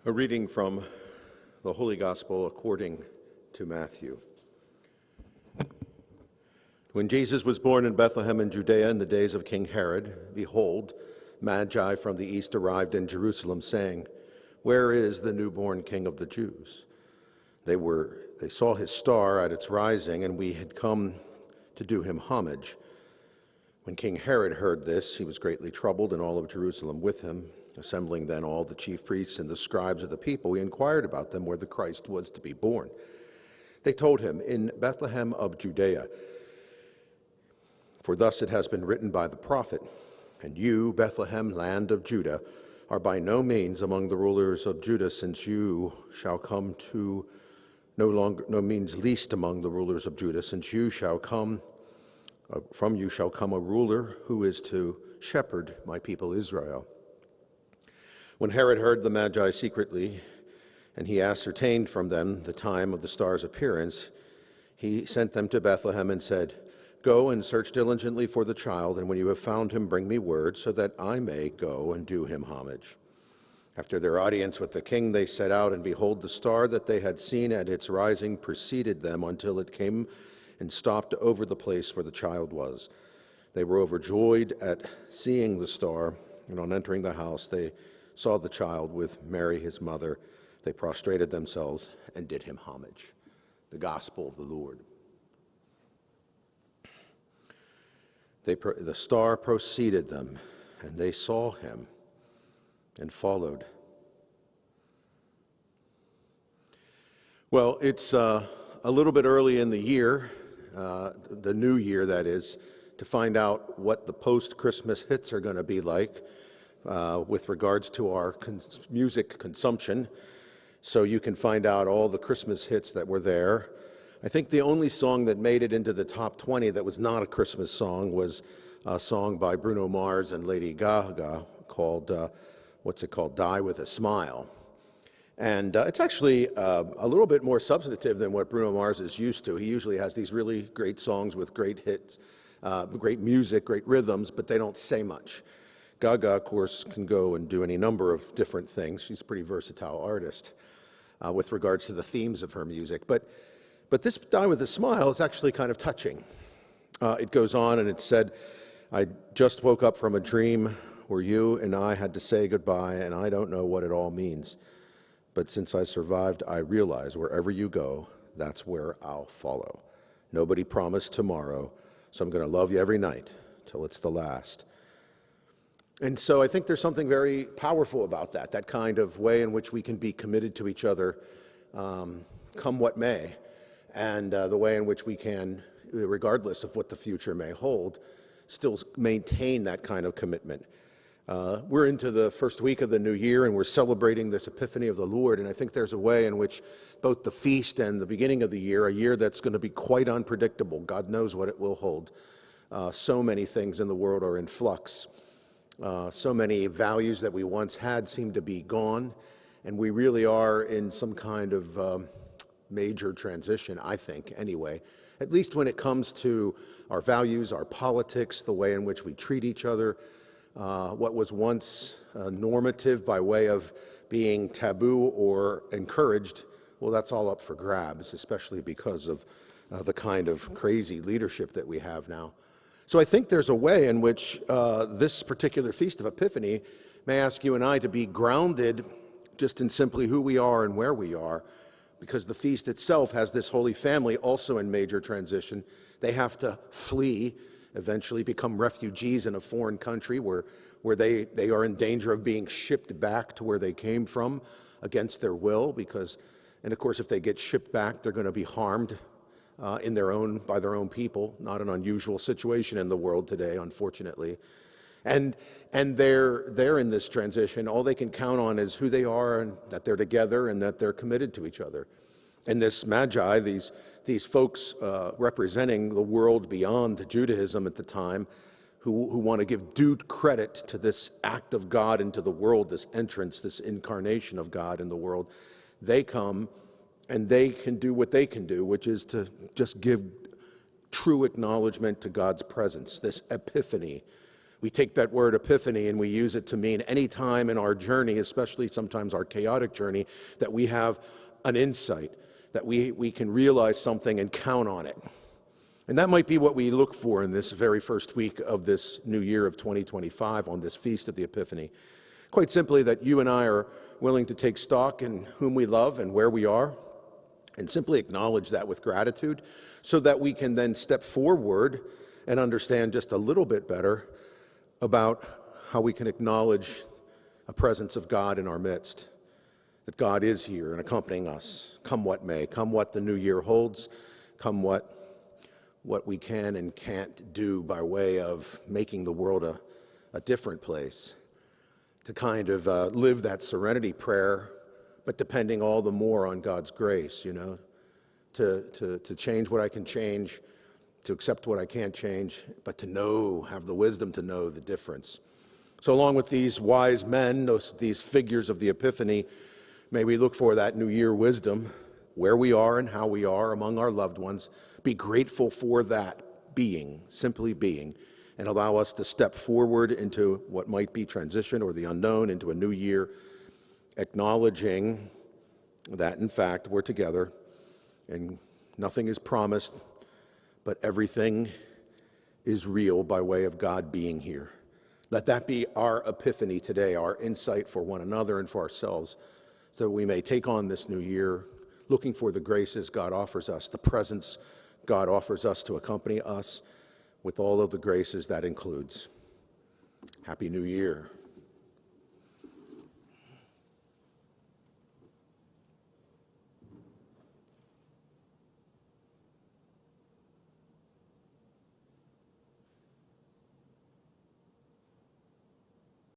A reading from the Holy Gospel according to Matthew. When Jesus was born in Bethlehem in Judea in the days of King Herod, behold, Magi from the east arrived in Jerusalem, saying, "Where is the newborn King of the Jews?" They saw his star at its rising, and we had come to do him homage. When King Herod heard this, he was greatly troubled, and all of Jerusalem with him. Assembling then all the chief priests and the scribes of the people, he inquired about them where the Christ was to be born. They told him, "In Bethlehem of Judea, for thus it has been written by the prophet, and you, Bethlehem, land of Judah, are by no means among the rulers of Judah, since you shall come to no means least among the rulers of Judah, since you shall come from you shall come a ruler who is to shepherd my people Israel." When Herod heard the Magi secretly, and he ascertained from them the time of the star's appearance, he sent them to Bethlehem and said, "Go and search diligently for the child, and when you have found him, bring me word, so that I may go and do him homage." After their audience with the king, they set out, and behold, the star that they had seen at its rising preceded them until it came and stopped over the place where the child was. They were overjoyed at seeing the star, and on entering the house, they saw the child with Mary, his mother. They prostrated themselves and did him homage. The gospel of the Lord. The star preceded them, and they saw him and followed. Well, it's a little bit early in the year, the new year that is, to find out what the post-Christmas hits are going to be like with regards to our music consumption. So you can find out all the Christmas hits that were there. I think the only song that made it into the top 20 that was not a Christmas song was a song by Bruno Mars and Lady Gaga called, Die With a Smile. And it's actually a little bit more substantive than what Bruno Mars is used to. He usually has these really great songs with great hits, great music, great rhythms, but they don't say much. Gaga, of course, can go and do any number of different things. She's a pretty versatile artist with regards to the themes of her music. But this Die With a Smile is actually kind of touching. It goes on and it said, "I just woke up from a dream where you and I had to say goodbye, and I don't know what it all means. But since I survived, I realize wherever you go, that's where I'll follow. Nobody promised tomorrow, so I'm going to love you every night till it's the last." And so I think there's something very powerful about that kind of way in which we can be committed to each other, come what may, and the way in which we can, regardless of what the future may hold, still maintain that kind of commitment. We're into the first week of the new year, and we're celebrating this Epiphany of the Lord, and I think there's a way in which both the feast and the beginning of the year, a year that's going to be quite unpredictable, God knows what it will hold. So many things in the world are in flux. So many values that we once had seem to be gone, and we really are in some kind of major transition, I think, anyway, at least when it comes to our values, our politics, the way in which we treat each other. What was once normative by way of being taboo or encouraged, well, that's all up for grabs, especially because of the kind of crazy leadership that we have now. So I think there's a way in which this particular Feast of Epiphany may ask you and I to be grounded just in simply who we are and where we are, because the feast itself has this Holy Family also in major transition. They have to flee, eventually become refugees in a foreign country where they are in danger of being shipped back to where they came from against their will, and of course if they get shipped back, they're going to be harmed by their own people. Not an unusual situation in the world today, unfortunately. And they're in this transition. All they can count on is who they are, and that they're together, and that they're committed to each other. And this Magi, these folks representing the world beyond Judaism at the time, who want to give due credit to this act of God into the world, this entrance, this incarnation of God in the world, they come and they can do what they can do, which is to just give true acknowledgement to God's presence, this epiphany, We take that word epiphany and we use it to mean any time in our journey, especially sometimes our chaotic journey, that we have an insight, that we can realize something and count on it. And that might be what we look for in this very first week of this new year of 2025 on this Feast of the Epiphany. Quite simply, that you and I are willing to take stock in whom we love and where we are, and simply acknowledge that with gratitude so that we can then step forward and understand just a little bit better about how we can acknowledge a presence of God in our midst, that God is here and accompanying us, come what may, come what the new year holds, come what we can and can't do by way of making the world a different place, to kind of live that serenity prayer, but depending all the more on God's grace, to change what I can change, to accept what I can't change, but to know, have the wisdom to know the difference. So along with these wise men, these figures of the Epiphany, may we look for that new year wisdom, where we are and how we are among our loved ones, be grateful for that being, simply being, and allow us to step forward into what might be transition or the unknown, into a new year, acknowledging that, in fact, we're together and nothing is promised, but everything is real by way of God being here. Let that be our epiphany today, our insight for one another and for ourselves, so that we may take on this new year looking for the graces God offers us, the presence God offers us to accompany us with all of the graces that includes. Happy New Year.